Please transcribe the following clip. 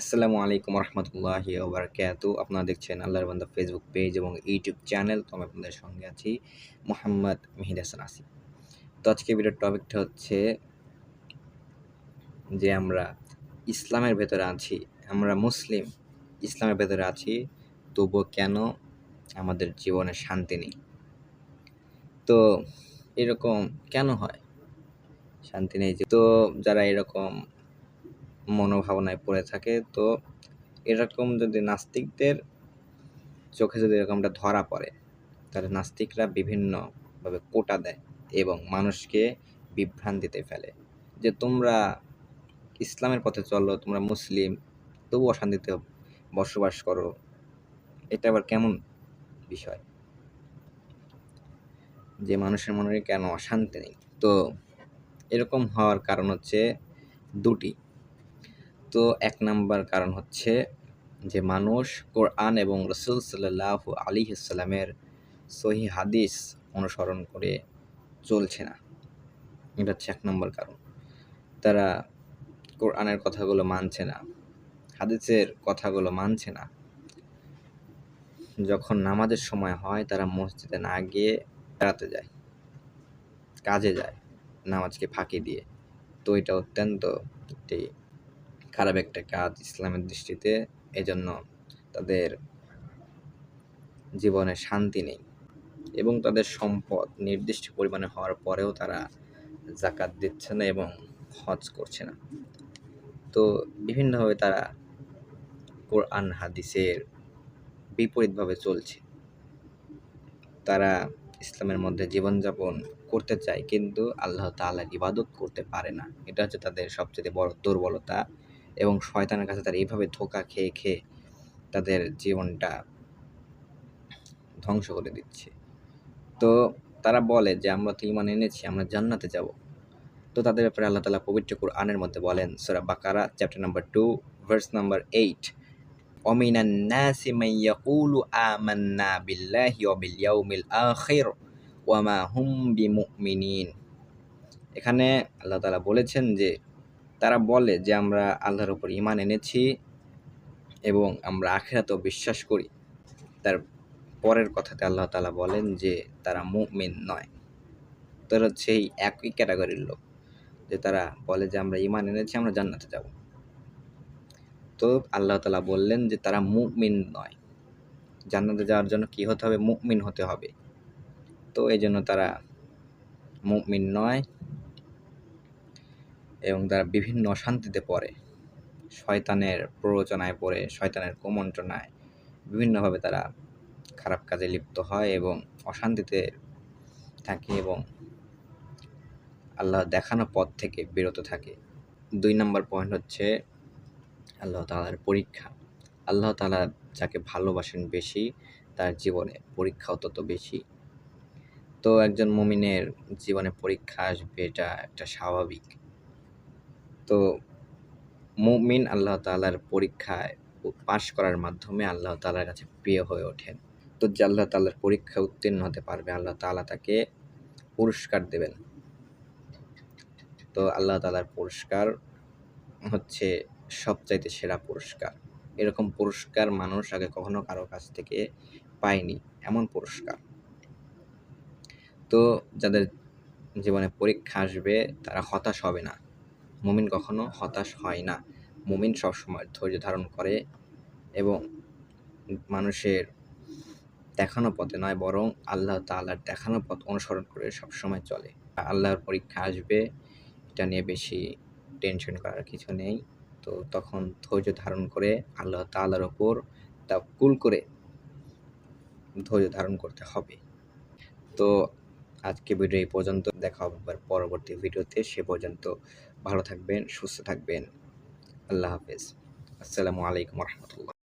আসসালামু আলাইকুম রহমতুল্লাহি ওবারাকাতু। আপনারা দেখছেন আল্লাহর বান্দা ফেসবুক পেজ এবং ইউটিউব চ্যানেল। তো আমি আপনাদের সঙ্গে আছি মোহাম্মদ মেহেদি হাসান আসিফ। তো আজকে ভিডিওর টপিকটা হচ্ছে যে আমরা ইসলামের ভেতরে আছি, আমরা মুসলিম, ইসলামের ভেতরে আছি, তবুও কেন আমাদের জীবনে শান্তি নেই? তো এরকম কেন হয় শান্তি নেই? তো যারা এরকম মনোভাবনায় পড়ে থাকে, তো এরকম যদি নাস্তিকদের চোখে যদি এরকমটা ধরা পড়ে, তাহলে নাস্তিকরা বিভিন্নভাবে কোটা দেয় এবং মানুষকে বিভ্রান্তিতে ফেলে যে তোমরা ইসলামের পথে চলো, তোমরা মুসলিম, তবু অশান্তিতে বসবাস করো। এটা আবার কেমন বিষয় যে মানুষের মনে কেন অশান্তি নেই? তো এরকম হওয়ার কারণ হচ্ছে দুটি। তো এক নাম্বার কারণ হচ্ছে যে মানুষ কোরআন এবং রাসূল সাল্লাল্লাহু আলাইহি ওয়াসাল্লামের সহিহ হাদিস অনুসরণ করে চলছে না। এটা হচ্ছে এক নম্বর কারণ। তারা কোরআনের কথাগুলো মানছে না, হাদিসের কথাগুলো মানছে না। যখন নামাজের সময় হয় তারা মসজিদে না গিয়ে বেড়াতে যায়, কাজে যায়, নামাজকে ফাঁকি দিয়ে। তো এটা অত্যন্ত একটি খারাপ একটা কাজ ইসলামের দৃষ্টিতে। এজন্য তাদের জীবনে শান্তি নেই এবং তাদের সম্পদ নির্দিষ্ট পরিমাণে হওয়ার পরেও তারা যাকাত দিচ্ছে না এবং হজ করছে না। তো বিভিন্নভাবে তারা কোরআন হাদিসের বিপরীতভাবে চলছে। তারা ইসলামের মধ্যে জীবনযাপন করতে চায় কিন্তু আল্লাহ তাআলার ইবাদত করতে পারে না। এটা হচ্ছে তাদের সবচেয়ে বড় দুর্বলতা এবং শয়তানের কাছে তারা এইভাবে ধোঁকা খেয়ে খেয়ে তাদের জীবনটা ধ্বংস করে দিচ্ছে। তো তারা বলে যে আমরা তো ঈমান এনেছি, আমরা জান্নাতে যাব। তো তাদের ব্যাপারে আল্লাহ তাআলা পবিত্র কুরআনের মধ্যে বলেন, সূরা বাকারা চ্যাপ্টার নাম্বার 2 ভার্স নাম্বার 8, ومن الناس من يقول آمنا بالله وباليوم الآخر وما هم بمؤمنين। এখানে আল্লাহ তাআলা বলেছেন যে তারা বলে যে আমরা আল্লাহর উপর ঈমান এনেছি এবং আমরা আখিরাতেও বিশ্বাস করি। তার পরের কথাতে আল্লাহ তাআলা বলেন যে তারা মুমিন নয়। তারা হচ্ছে এই একই ক্যাটাগরির লোক যে তারা বলে যে আমরা ঈমান এনেছি, আমরা জান্নাতে যাব। তো আল্লাহ তাআলা বললেন যে তারা মুমিন নয়। জান্নাতে যাওয়ার জন্য কি হতে হবে? মুমিন হতে হবে। তো এই জন্য তারা মুমিন নয় এবং তারা বিভিন্ন অশান্তিতে পড়ে, শয়তানের প্ররোচনায় পড়ে, শয়তানের কুমন্ত্রণায় বিভিন্নভাবে তারা খারাপ কাজে লিপ্ত হয় এবং অশান্তিতে থাকে এবং আল্লাহ দেখানো পথ থেকে বিরত থাকে। 2 নম্বর পয়েন্ট হচ্ছে আল্লাহ তাআলার পরীক্ষা। আল্লাহ তাআলা যাকে ভালোবাসেন বেশি, তার জীবনে পরীক্ষাও তত বেশি। তো একজন মুমিনের জীবনে পরীক্ষা আসবে, এটা একটা স্বাভাবিক। তো মুমিন আল্লাহ তাআলার পরীক্ষায় পাশ করার মাধ্যমে আল্লাহ তাআলার কাছে প্রিয় হয়ে ওঠেন। তো যে আল্লাহ তাআলার পরীক্ষায় উত্তীর্ণ হতে পারবে, আল্লাহ তাআলা তাকে পুরস্কার দেবেন। তো আল্লাহ তাআলার পুরস্কার হচ্ছে সবচাইতে সেরা পুরস্কার। এরকম পুরস্কার মানুষ আগে কখনো কারো কাছ থেকে পায়নি, এমন পুরস্কার। তো যাদের জীবনে পরীক্ষা আসবে তারা হতাশ হবে না। মুমিন কখনো হতাশ হয় না। মুমিন সবসময় ধৈর্য ধারণ করে এবং মানুষের দেখানো পথে নয়, বরং আল্লাহ তাআলার দেখানো পথ অনুসরণ করে সবসময় চলে। আল্লাহর পরীক্ষা আসবে, এটা নিয়ে বেশি টেনশন করার কিছু নেই। তো তখন ধৈর্য ধারণ করে আল্লাহ তাআলার ওপর তাওয়াক্কুল করে ধৈর্য ধারণ করতে হবে। তো আজকে ভিডিও এই পর্যন্ত। দেখা হবে আবার পরবর্তী ভিডিওতে। সে পর্যন্ত ভালো থাকবেন, সুস্থ থাকবেন। আল্লাহ হাফেজ। আসসালামু আলাইকুম রহমতুল্লাহ।